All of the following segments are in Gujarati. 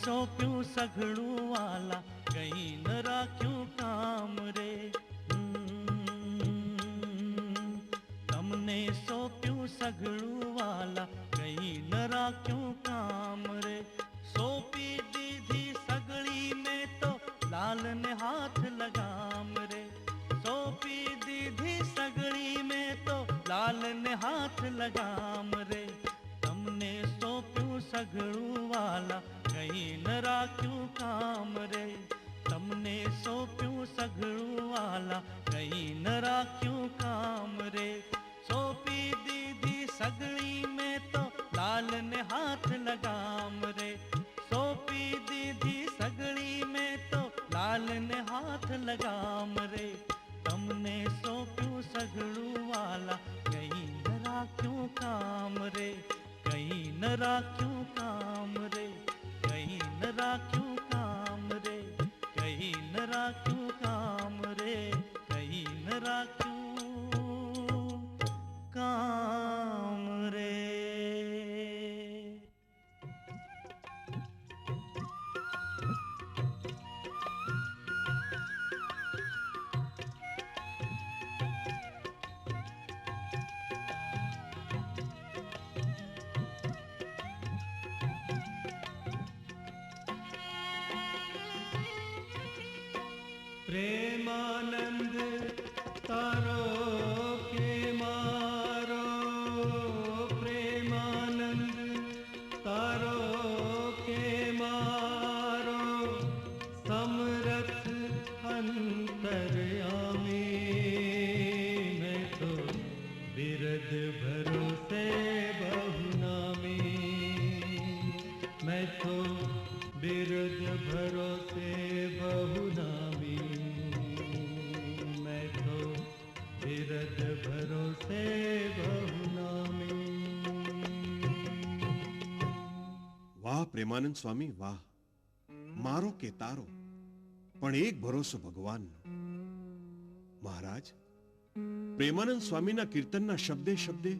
સોંપ્યું સઘળું વાલા, કઈ ન રાખ્યું કામ રે. તમને સોંપ્યું સઘળું વાલા, કઈ ન રાખ્યું કામ રે. સોંપી દીધી સગળી મેં તો લાલને હાથ લગામ રે. સોંપી દીધી સગળી મેં તો લાલને હાથ લગામ રે. તમને સોંપ્યું સઘળું વાલા, કઈ ન રાખ્યું કામ રે. તમને સોંપ્યું સઘળું વાલા, કઈ ન રાખ્યું કામ રે. સોંપી દીધી સગળી મેં તો લાલને હાથ લગામ રે. સોંપી દીધી સગળી મેં તો લાલને હાથ લગામ રે. તમને સોંપ્યું સઘળું વાલા, કઈ ન રાખ્યું કામ રે. કઈ ન રાખ્યું કામ રે. કઈ ન રાખ્યું કામ રે. કઈ ન રાખ્યું કામ રે. કઈ ન રાખ્યું કામ રે. પ્રેમાનંદ તારો કે મારો, પ્રેમાનંદ તારો કે મારો, સમરથ અંતર્યામી. મેં તો બિરદ ભરોસે બહુ નામી. મેં તો બિરદ ભરોસે બહુ નામી. બિરદ ભરોસે બહુ નામી. વાહ પ્રેમાનંદ સ્વામી વાહ. મારો કે તારો, પણ એક ભરોસો ભગવાનનો. મહારાજ, પ્રેમાનંદ સ્વામીના કીર્તનના શબ્દે શબ્દે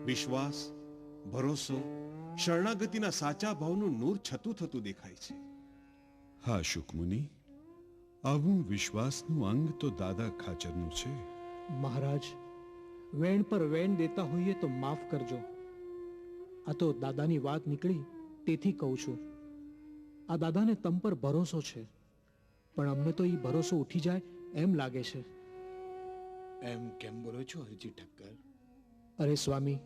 વિશ્વાસ, ભરોસો, શરણાગતિના સાચા ભાવનું નૂર છતું થતું દેખાય છે. હા શુકમુનિ, આવું વિશ્વાસનું અંગ તો દાદા ખાચરનું છે. મહારાજ, વેણ પર વેણ દેતા હોઈએ તો માફ કરજો. આ તો દાદાની વાત નીકળી તેથી કહું છું. આ દાદાને તમ પર ભરોસો છે, પણ અમને તો એ ભરોસો ઉઠી જાય એમ લાગે છે. એમ કેમ બોલો છો હરજી ઠક્કર? અરે સ્વામી,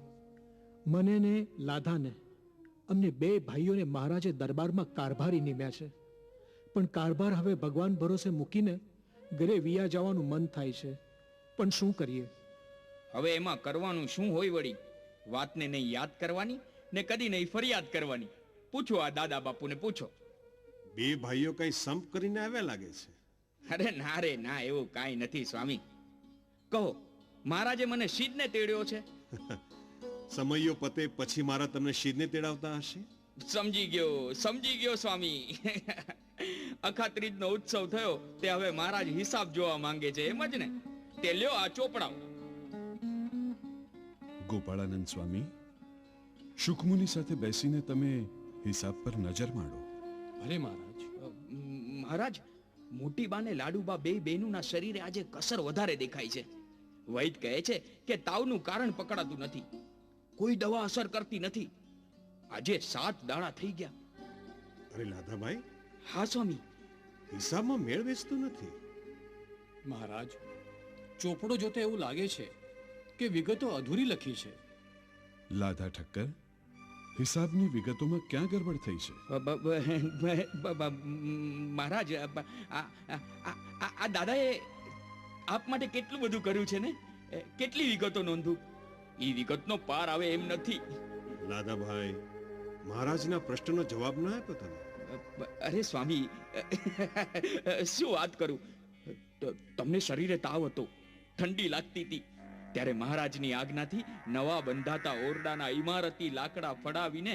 મને ને લાધાને, અમને બે ભાઈઓને મહારાજે દરબારમાં કારભારી નિમ્યા છે. પણ કારભાર હવે ભગવાન ભરોસે મૂકીને ઘરે વિયા જવાનું મન થાય છે. પણ શું કરીએ? હવે એમાં કરવાનું શું હોય વળી? વાતને નહીં યાદ કરવાની ને કદી નહીં ફરિયાદ કરવાની. પૂછો આ દાદા બાપુને પૂછો. બે ભાઈઓ કઈ સંપ કરીને આવ્યા લાગે છે. અરે ના રે ના, એવું કાંઈ નથી સ્વામી. કહો, મહારાજે મને શીદને તેડ્યો છે. સમયો પતે પછી મારા તમને શીદને તેડાવતા હશે. સમજી ગયો સ્વામી. અખાત્રીજનો ઉત્સવ થયો તે હવે મહારાજ હિસાબ જોવા માંગે છે, એમ જ ને? તે લ્યો આ ચોપડાઓ. ગોપાળાનંદ સ્વામી, શુકમુનિ સાથે બેસીને તમે હિસાબ પર નજર માંડો. ભલે મહારાજ. મહારાજ, મોટી બા ને લાડુબા બે બહેનોના શરીરે આજે કસર વધારે દેખાય છે. વૈદ કહે છે કે તાવનું કારણ પકડાતું નથી, કોઈ દવા અસર કરતી નથી. આજે 7 દાડા થઈ ગયા. અરે લાધાભાઈ. હા સ્વામી. હિસાબમાં મેળ બેસતો નથી. મહારાજ, ચોપડો જોતો એવું લાગે છે કે વિગતો અધૂરી લખી છે. લાધા ઠક્કર, હિસાબની વિગતોમાં ક્યાં ગરબડ થઈ છે? મહારાજ, આ દાદાએ આપ માટે કેટલું બધું કર્યું છે ને, કેટલી વિગતો નોંધું. એ વિગતનો પાર આવે એમ નથી. લાદાભાઈ, મહારાજના પ્રશ્નનો જવાબ ના આપ્યો તમે. અરે સ્વામી, શું વાત કરું. તમને શરીરે તાવ હતો, ઠંડી લાગતી હતી, ત્યારે મહારાજની આજ્ઞાથી નવા બંધાતા ઓરડાના ઇમારતી લાકડા ફડાવીને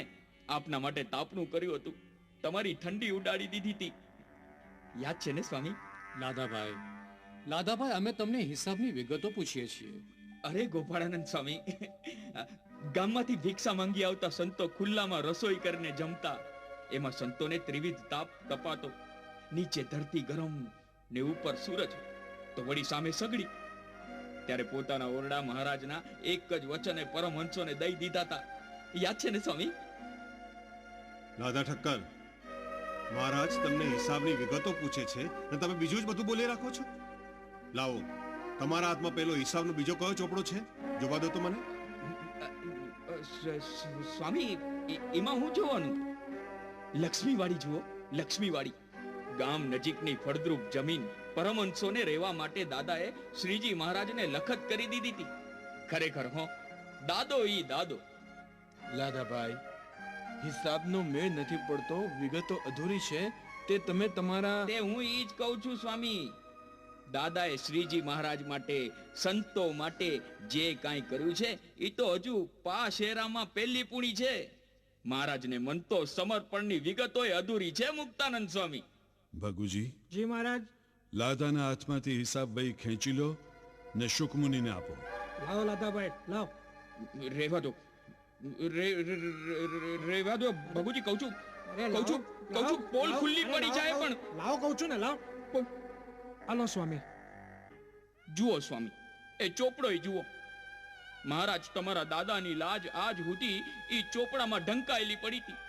આપના માટે તાપણું કર્યું હતું. તમારી ઠંડી ઉડાડી દીધી હતી. યાદ છે ને સ્વામી? લાદાભાઈ, અમે તમને હિસાબની વિગતો પૂછીએ છીએ. અરે ગોપાળાનંદ સ્વામી, ગામમાંથી ભિક્ષા માંગી આવતા સંતો ખુલ્લામાં રસોઈ કરીને જમતા, એમાં સંતોને ત્રિવિધ તાપ તપાતો. નીચે ધરતી ગરમ ને ઉપર સૂરજ, તો વળી સામે સગડી. ત્યારે પોતાના ઓરડા મહારાજના એક જ વચને પરમહંસોને દઈ દીધા હતા. યાદ છે ને સ્વામી? દાદા ઠક્કર, મહારાજ તમને હિસાબની વિગતો પૂછે છે અને તમે બીજું જ બધું બોલી રાખો છો. લાવો, તમારા હાથમાં પેલો હિસાબનો બીજો કયો ચોપડો છે? જોવા દો તો મને. સ્વામી, એમાં હું જોવાનું? લક્ષ્મીવાડી જુઓ, લક્ષ્મીવાડી. ગામ નજીકની ફળદ્રુપ જમીન પરમહંસોને રહેવા માટે દાદાએ શ્રીજી મહારાજને લખત કરી દીધી હતી. ખરેખર હો, દાદો ઈ દાદો. લાદાભાઈ, હિસાબનો મેળ નથી પડતો, વિગતો અધૂરી છે, તે તમે તમારા તે હું ઈ જ કહું છું સ્વામી. દાદાએ શ્રીજી મહારાજ માટે, સંતો માટે જે કાંઈ કર્યું છે એ તો હજુ પાશેરામાં પહેલી પૂણી છે. મહારાજને મનતો સમર્પણની વિગતોય અધૂરી છે મુક્તાનંદ સ્વામી. ભગુજી, જી મહારાજ. લાદાના હાથમાંથી હિસાબ બઈ ખેંચી લો ને શુકમુનિને આપો. લાવો લાદાભાઈ, લાવ. રેવા દો, રેવા દો ભગુજી, કહું છું, કહું છું, કહું છું, પોલ ખુલ્લી પડી જાય. પણ લાવો કહું છું ને, લાવ. હાલો સ્વામી. જુઓ સ્વામી, એ ચોપડોય જુઓ. મહારાજ તમારા દાદાની લાજ આજ સુધી ઈ ચોપડામાં ઢંકાયેલી પડી હતી.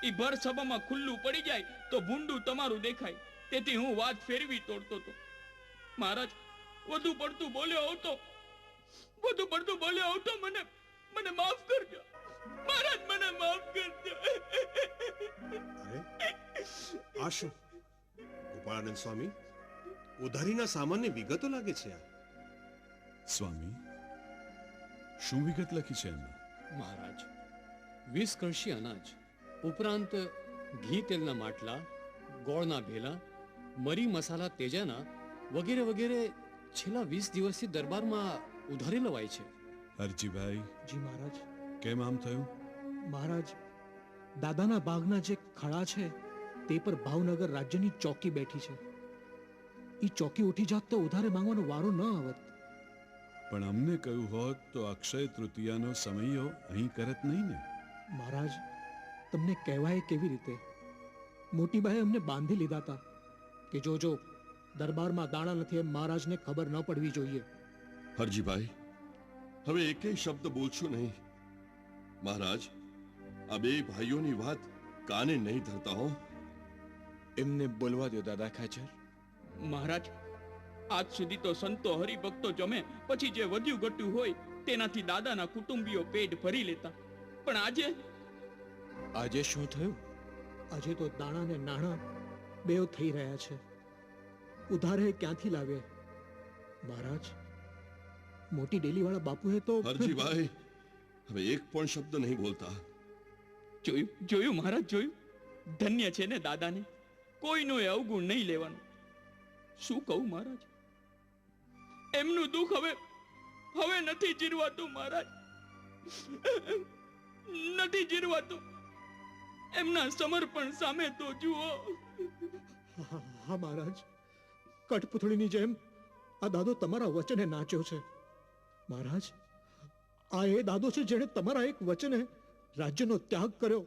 ઈ ભર સભામાં ખુલ્લું પડી જાય તો ભૂંડું તમારું દેખાય. તેથી હું વાત ફેરવી તોડતો હતો. મહારાજ, વધુ પડતું બોલ્યો હોતો, વધુ પડતું બોલ્યો હોતો, મને માફ કરજો. મહારાજ, મને માફ કરજો. અરે આ શું? ગોપાળાનંદ સ્વામી, ઉધારીના સામાનની વિગતો લાગે છે આ. સ્વામી, શું વિગત લખી છે એમાં? મહારાજ, 20 કળશી અનાજ ઉપરાંત ઘી તેલના માટલા, ગોળના ભેલા, મરી મસાલા તેજાના વગેરે વગેરે છેલ્લા 20 દિવસથી દરબારમાં ઉધારી લવાય છે. હરજીભાઈ, જી મહારાજ. કેમ આમ થયું? મહારાજ, દાદાના બાગના જે ખડા છે તે પર ભાવનગર રાજ્યની ચોકી બેઠી છે. ઈ ચોકી ઉઠી જાત તો ઉધારે માંગવાનો વારો ન આવત. પણ અમને કહ્યું હોત તો અક્ષય તૃતીયાનો સમયો અહીં કરત નહીં ને? મહારાજ, તમને કહેવાય કેવી રીતે? મોટીબાએ અમને બાંધી લીધા હતા કે જો દરબારમાં દાણા નથી એમ મહારાજને ખબર ન પડવી જોઈએ. હરજીભાઈ, હવે એકેય શબ્દ બોલશો નહીં. મહારાજ, આ બે ભાઈઓની વાત કાને નહીં ધરતા હો. એમને બોલવા દો દાદા ખાચર. મહારાજ, આજ સુધી તો સંતો હરિભક્તો જમે પછી જે વધ્યું ઘટ્યું હોય તેનાથી દાદાના કુટુંબીઓ પેટ ભરી લેતા. પણ આજે શું થયું? આજે તો દાણા ને નાણાં બેવ થઈ રહ્યા છે. ઉધારે ક્યાંથી લાવે? મહારાજ, મોટી ડેલીવાળા બાપુએ તો હરજીભાઈ, હવે એક પણ શબ્દ નહીં બોલતા. જોયું મહારાજ, જોયું? ધન્ય છે ને દાદાને, કોઈનું અવગુણ નહીં લેવાનું. શું કહું મહારાજ, એમનું દુઃખ હવે નથી જીરવાતું મહારાજ, નથી જીરવાતું. એમના સમર્પણ સામે તો જુઓ. હા મહારાજ, કઠપુતળીની જેમ આ દાદો તમારા વચને નાચ્યો છે. મહારાજ, આ એ દાદો છે જેણે તમારા એક વચને રાજ્યનો ત્યાગ કર્યો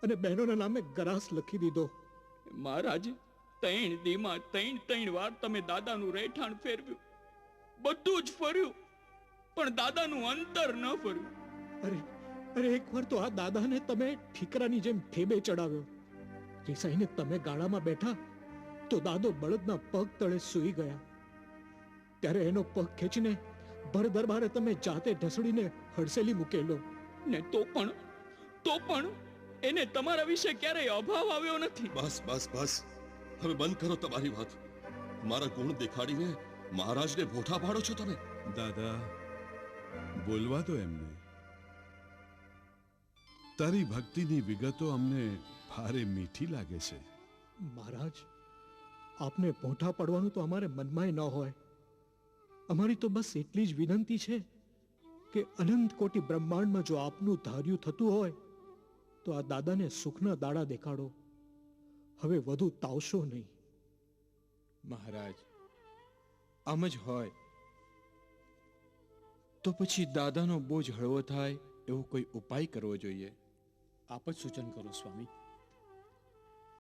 અને બહેનોના નામે ગરાસ લખી દીધો. મહારાજ, 3 દીમાં 3 વાર તમે દાદાનું રહેઠાણ ફેરવ્યું, બધું જ ફર્યું, પણ દાદાનું અંતર ન ફર્યું. અરે એકવાર તો આ દાદાને તમે ઠીકરાની જેમ ઠેબે ચડાવ્યો. રિસાઈને તમે ગાડામાં બેઠા તો દાદો બળદના પગ તળે સૂઈ ગયા. ત્યારે એનો પગ ખેંચીને ભર દરબારે તમે જાતે ઢસડીને હડસેલી મૂકેલો. ને તો પણ એને તમારા વિશે ક્યારેય અભાવ આવ્યો નથી. બસ બસ બસ, હવે બંધ કરો તમારી વાત. મારા ગુણ દેખાડીને મહારાજને ભોઠા પાડો છો તમે. દાદા, બોલવા દો એમને. તારી ભક્તિની વિગતો અમને ભારે મીઠી લાગે છે. મહારાજ, આપને ભોંઠા પડવાનું તો અમારે મનમાંય ન હોય. અમારી તો બસ એટલી જ વિનંતી છે કે અનંત કોટી બ્રહ્માંડમાં જો આપનું ધાર્યું થતું હોય તો આ દાદાને સુખના દાડા દેખાડો. હવે વધુ તાવશો નહીં. મહારાજ, આમ જ હોય તો પછી દાદાનો બોજ હળવો થાય એવો કોઈ ઉપાય કરવો જોઈએ. આપ જ સૂચન કરો સ્વામી.